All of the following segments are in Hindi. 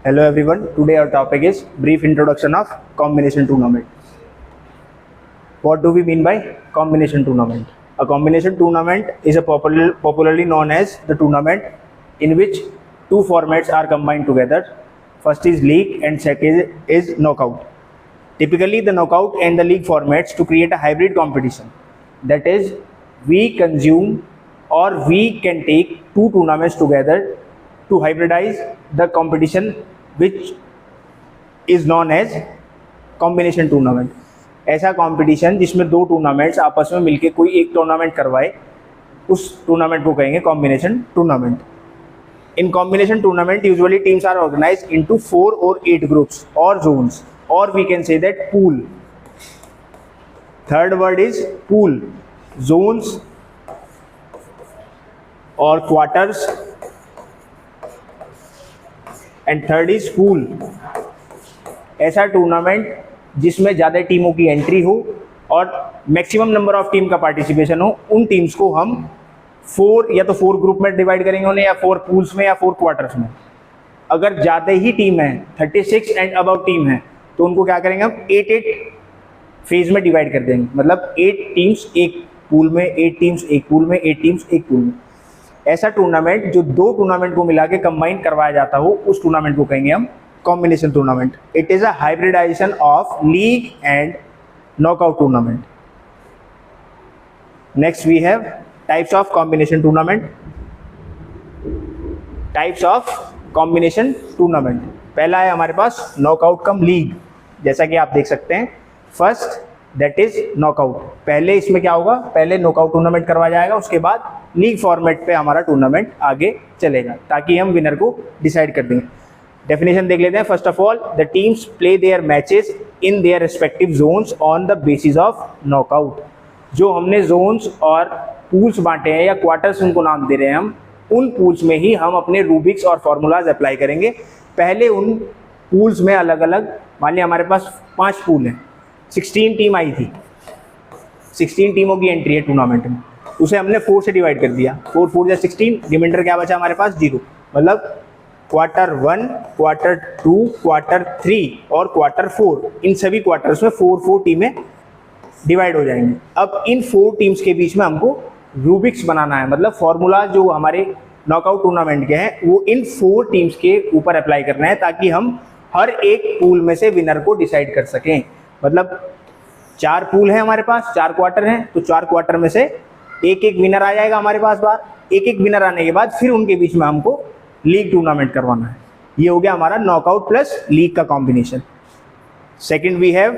Hello everyone, today our topic is brief introduction of combination tournament. What do we mean by combination tournament? A combination tournament is a popularly known as the tournament in which two formats are combined together. First is league and second is knockout. Typically the knockout and the league formats to create a hybrid competition. That is, we consume or we can take two tournaments together to hybridize the competition which is known as combination tournament. ऐसा कंपटीशन जिसमें दो टूर्नामेंट्स आपस में मिलके कोई एक टूर्नामेंट करवाए, उस टूर्नामेंट को कहेंगे combination tournament. In combination tournament, usually teams are organized into 4 or 8 groups or zones, or we can say that pool. Third word is pool, zones or quarters, and third is pool. ऐसा टूर्नामेंट जिसमें ज़्यादा टीमों की एंट्री हो और मैक्सिमम नंबर ऑफ टीम का पार्टिसिपेशन हो, उन टीम्स को हम 4 या तो 4 ग्रुप में डिवाइड करेंगे उन्हें, या 4 पूल्स में या 4 क्वार्टर्स में. अगर ज़्यादा ही टीम है, 36 एंड अबव टीम है, तो उनको क्या करेंगे हम 8 फेज में डिवाइड कर देंगे. मतलब 8 टीम्स एक पूल में, 8 टीम्स एक पूल में, 8 टीम्स एक पूल में. ऐसा टूर्नामेंट जो दो टूर्नामेंट को मिला के कंबाइन करवाया जाता हो, उस टूर्नामेंट को कहेंगे हम combination tournament. It is a hybridization of league and knockout tournament. Next we have types of combination tournament. Types of combination tournament. पहला है हमारे पास knockout कम league. जैसा कि आप देख सकते हैं, first that is knockout. पहले इसमें क्या होगा, पहले knockout टूर्नामेंट करवाया जाएगा, उसके बाद लीग फॉर्मेट पे हमारा टूर्नामेंट आगे चलेगा ताकि हम विनर को डिसाइड कर देंगे. डेफिनेशन देख लेते हैं. First of all, the teams play their matches in their respective zones on the basis of knockout. जो हमने जोन्स और पूल्स बांटे हैं या क्वार्टर्स उनको नाम दे रहे हैं हम, उन पूल्स में ही हम अपने रूबिक्स और फार्मूलाज अप्लाई करेंगे. पहले उन पूल्स में अलग अलग, मान लिया हमारे पास 5 पूल हैं, 16 टीम आई थी, 16 टीमों की एंट्री है टूर्नामेंट में, उसे हमने 4 से डिवाइड कर दिया. 4 4 या 16, रिमाइंडर क्या बचा हमारे पास 0. मतलब क्वार्टर 1, क्वार्टर 2, क्वार्टर 3 और क्वार्टर 4, इन सभी क्वार्टर्स में 4 टीमें डिवाइड हो जाएंगी. अब इन 4 टीम्स के बीच में हमको रूबिक्स बनाना है. मतलब फॉर्मूला जो हमारे नॉकआउट टूर्नामेंट के हैं वो इन 4 टीम्स के ऊपर अप्लाई करना है ताकि हम हर एक पूल में से विनर को डिसाइड कर सकें. मतलब 4 पूल हैं हमारे पास, 4 क्वार्टर हैं, तो 4 क्वार्टर में से एक एक विनर आ जाएगा हमारे पास बाहर. एक एक विनर आने के बाद फिर उनके बीच में हमको लीग टूर्नामेंट करवाना है. ये हो गया हमारा नॉकआउट प्लस लीग का combination. Second we have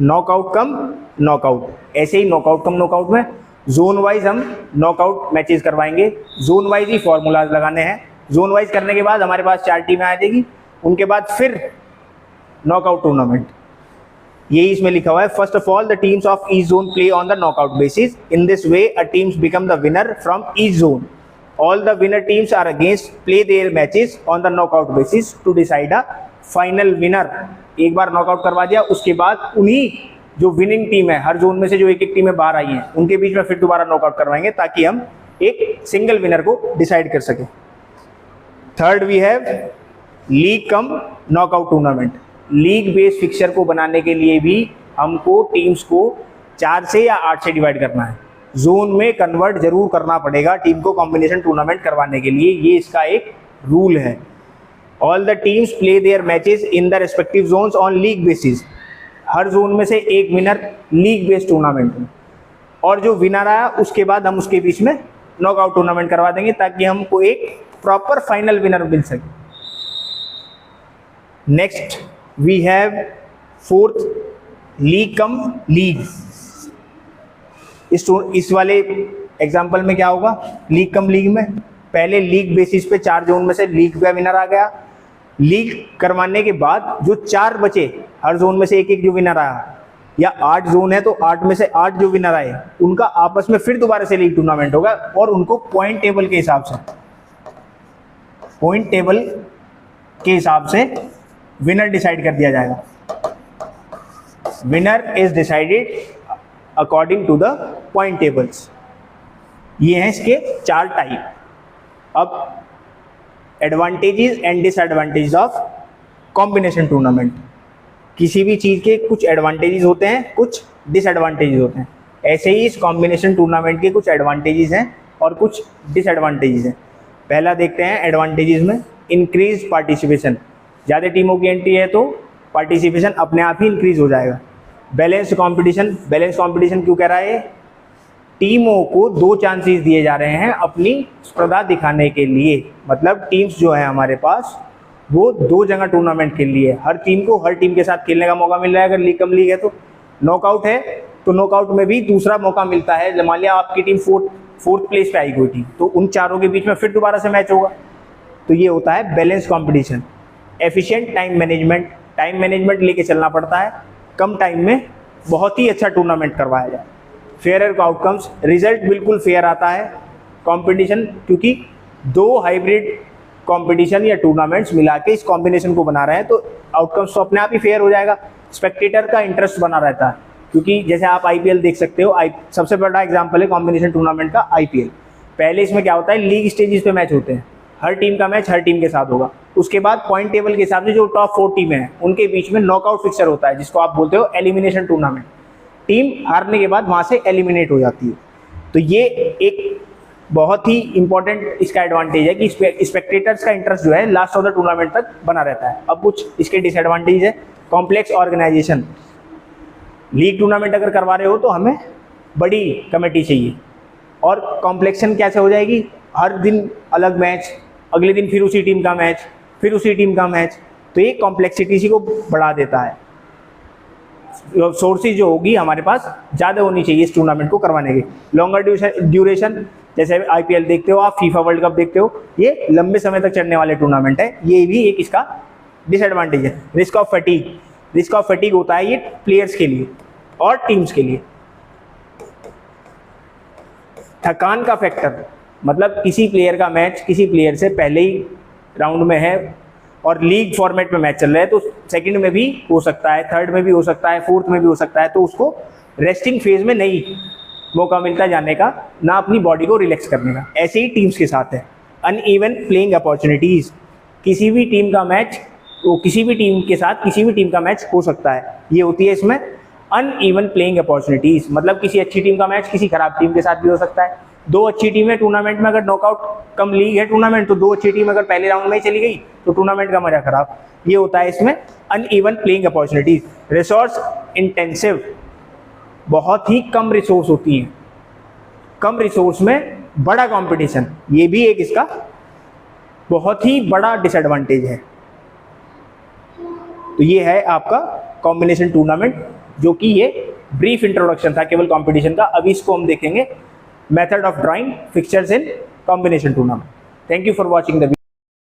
knockout cum knockout. ऐसे ही नॉकआउट कम नॉकआउट में जोन वाइज हम नॉकआउट मैचेस करवाएंगे. जोन वाइज ही फॉर्मूलाज लगाने हैं. जोन वाइज करने के बाद हमारे पास 4 टीमें आ जाएगी, उनके बाद फिर नॉकआउट टूर्नामेंट. यही इसमें लिखा हुआ है. First of all, the teams of each zone play on the knockout basis. In this way a teams become the winner from each zone. All the winner teams are against play their matches on the knockout basis to decide a final winner. एक बार नॉकआउट करवा दिया, उसके बाद उन्हीं जो विनिंग टीम है हर जोन में से, जो एक एक टीमें बाहर आई हैं, उनके बीच में फिर दोबारा नॉकआउट करवाएंगे ताकि हम एक सिंगल विनर को डिसाइड कर सकें. Third we have league cum knockout tournament. League based fixture को बनाने के लिए भी हमको टीम्स को 4 से या 8 से डिवाइड करना है. जोन में कन्वर्ट जरूर करना पड़ेगा टीम को कॉम्बिनेशन टूर्नामेंट करवाने के लिए, ये इसका एक रूल है. All the teams play their matches in the respective zones on league basis. हर जोन में से एक विनर लीग बेस्ड टूर्नामेंट में, और जो विनर आया उसके बाद हम उसके बीच में नॉकआउट टूर्नामेंट करवा देंगे ताकि हमको एक प्रॉपर फाइनल विनर मिल सके. Next we have fourth, league cum league. इस वाले एग्जांपल में क्या होगा, लीग कम लीग में पहले लीग बेसिस पे 4 जोन में से लीग का विनर आ गया. लीग करवाने के बाद जो 4 बचे, हर जोन में से एक एक जो विनर आया, या 8 जोन है तो 8 में से 8 जो विनर आए उनका आपस में फिर दोबारा से लीग टूर्नामेंट होगा और उनको पॉइंट टेबल के हिसाब से विनर डिसाइड कर दिया जाएगा. Winner is decided according to the point tables. ये हैं इसके 4 टाइप. अब advantages and disadvantages of combination tournament. किसी भी चीज़ के कुछ एडवांटेजेस होते हैं, कुछ डिसएडवांटेजेस होते हैं। ऐसे ही इस कॉम्बिनेशन टूर्नामेंट के कुछ एडवांटेजेस हैं और कुछ डिसएडवांटेजेस हैं। पहला देखते हैं एडवांटेजेस में, इंक्रीज पार्टिसिपेशन। ज़्यादा टीमों की एंट्री है तो पार्टिसिपेशन अपने आप ही इंक्रीज हो जाएगा। बैलेंस कंपटीशन, बैलेंस कंपटीशन क्यों कह रहा है? टीमों को 2 चांसेस दिए जा रहे हैं अपनी स्पर्धा दिखाने के लिए। मतलब टीम्स जो है हमारे पास वो 2 जगह टूर्नामेंट खेल रही है। हर टीम को हर टीम के साथ खेलने का मौका मिल रहा है। अगर लीग कम लीग है तो नॉकआउट है तो नॉकआउट में भी दूसरा मौका मिलता है। मान लिया आपकी टीम फोर्थ प्लेस पे आई कोई टीम, तो उन चारों के बीच में फिर दोबारा से मैच होगा। तो ये होता है balance competition. Efficient time management, time management लेके चलना पड़ता है, कम टाइम में बहुत ही अच्छा टूर्नामेंट करवाया जाए। फेयर आउटकम्स, रिजल्ट बिल्कुल फेयर आता है। कंपटीशन, क्योंकि 2 हाइब्रिड कंपटीशन या टूर्नामेंट्स मिला के इस कॉम्बिनेशन को बना रहे हैं तो आउटकम्स तो अपने आप ही फेयर हो जाएगा। स्पेक्टेटर का इंटरेस्ट बना रहता है, क्योंकि जैसे आप आईपीएल देख सकते हो, सबसे बड़ा एग्जांपल है कॉम्बिनेशन टूर्नामेंट का आईपीएल। पहले इसमें क्या होता है, लीग स्टेजेस पे मैच होते हैं, हर टीम का मैच हर टीम के साथ होगा। उसके बाद पॉइंट टेबल के हिसाब से जो टॉप 4 टीमें हैं उनके बीच में नॉकआउट फिक्सर होता है, जिसको आप बोलते हो एलिमिनेशन टूर्नामेंट। टीम हारने के बाद वहाँ से एलिमिनेट हो जाती है। तो ये एक बहुत ही इंपॉर्टेंट इसका एडवांटेज है कि स्पेक्टेटर्स का इंटरेस्ट जो है लास्ट ऑफ द टूर्नामेंट तक बना रहता है। अब कुछ इसके डिसएडवांटेज है। कॉम्प्लेक्स ऑर्गेनाइजेशन, लीग टूर्नामेंट अगर करवा रहे हो तो हमें बड़ी कमेटी चाहिए, और कॉम्प्लेक्शन कैसे हो जाएगी, हर दिन अलग मैच, अगले दिन फिर उसी टीम का मैच, फिर उसी टीम का मैच, तो ये कॉम्प्लेक्सिटी सी को बढ़ा देता है। सोर्सेज जो होगी हमारे पास ज़्यादा होनी चाहिए इस टूर्नामेंट को करवाने की। लॉन्गर ड्यूरेशन, जैसे आईपीएल देखते हो आप, फीफा वर्ल्ड कप देखते हो, ये लंबे समय तक चलने वाले टूर्नामेंट है, ये भी एक इसका डिसएडवांटेज है। Risk of fatigue, risk of fatigue होता है ये प्लेयर्स के लिए और टीम्स के लिए। थकान का फैक्टर, मतलब किसी प्लेयर का मैच किसी प्लेयर से पहले ही राउंड में है और लीग फॉर्मेट में मैच चल रहा है, तो सेकंड में भी हो सकता है, थर्ड में भी हो सकता है, फोर्थ में भी हो सकता है, तो उसको रेस्टिंग फेज में नहीं मौका मिलता जाने का, ना अपनी बॉडी को रिलैक्स करने का। ऐसे ही टीम्स के साथ है। अनइवन प्लेइंग अपॉर्चुनिटीज़, किसी भी टीम का मैच, वो किसी भी टीम के साथ किसी भी टीम का मैच हो सकता है, ये होती है इसमें अनइवन प्लेइंग अपॉर्चुनिटीज़। मतलब किसी अच्छी टीम का मैच किसी खराब टीम के साथ भी हो सकता है। 2 अच्छी टीमें टूर्नामेंट में, अगर नॉकआउट कम लीग है टूर्नामेंट, तो 2 अच्छी टीम अगर पहले राउंड में ही चली गई तो टूर्नामेंट का मजा खराब। ये होता है इसमें uneven playing opportunities. Resource intensive, बहुत ही कम रिसोर्स होती हैं, कम रिसोर्स में बड़ा कंपटीशन, ये भी एक इसका बहुत ही बड़ा डिसएडवांटेज है। तो ये है आपका कॉम्बिनेशन टूर्नामेंट, जो कि ये ब्रीफ इंट्रोडक्शन था केवल कंपटीशन का। अभी इसको हम देखेंगे method of drawing fixtures in combination tournament. Thank you for watching the video.